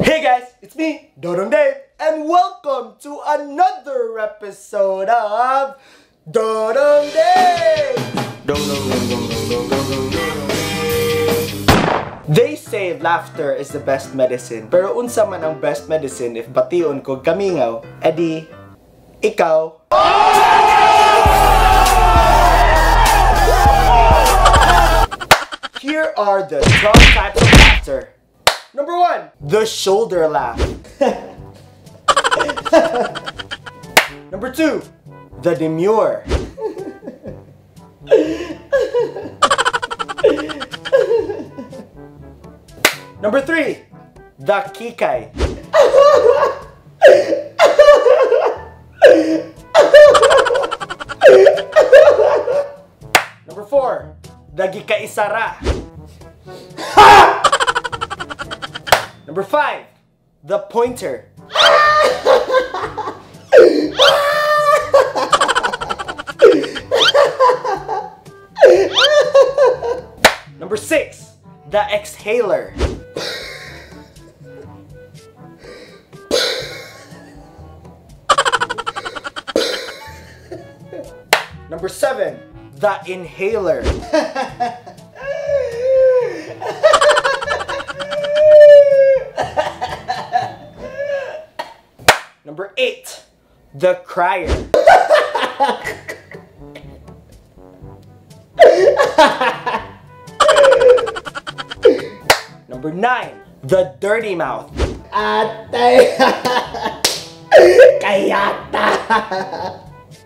Hey guys, it's me, Dodong Dave, and welcome to another episode of Dodong Dave! They say laughter is the best medicine, pero unsa man ang best medicine if bation ko kamingaw, edi, ikaw. Here are the top types of laughter. Number 1, the shoulder laugh. Number 2, the demure. Number 3, the kikay. Number 4, the gikaisara. Number 5, the pointer. Number 6, the exhaler. Number 7, the inhaler. Number 8, the crier. Number 9, the dirty mouth. Atay! Kayata!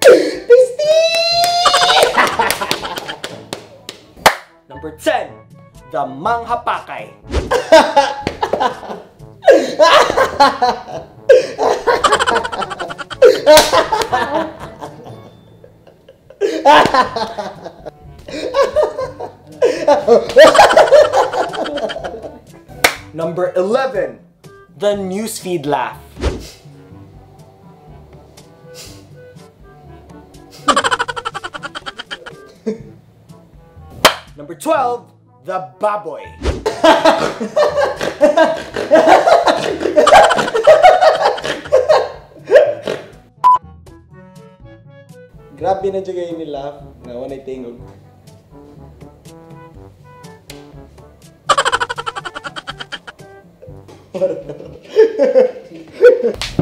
Pisti! Number 10, the manghapakay. Number 11, the newsfeed laugh. Number 12, the baboy. Grabe na dyan kayo nila na wanay tingog.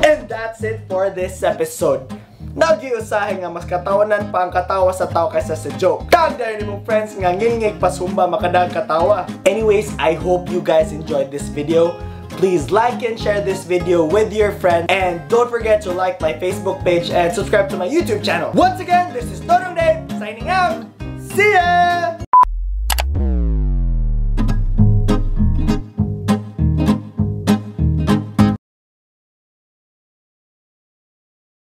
And that's it for this episode. Nagyusahin nga mas katawanan pa ang katawa sa tao kaysa sa joke. Tagdayan ni mong friends nga ngingig pasumba makadag katawa. Anyways, I hope you guys enjoyed this video. Please like and share this video with your friends. And don't forget to like my Facebook page and subscribe to my YouTube channel. Once again, this is Dodong Dave signing out. See ya!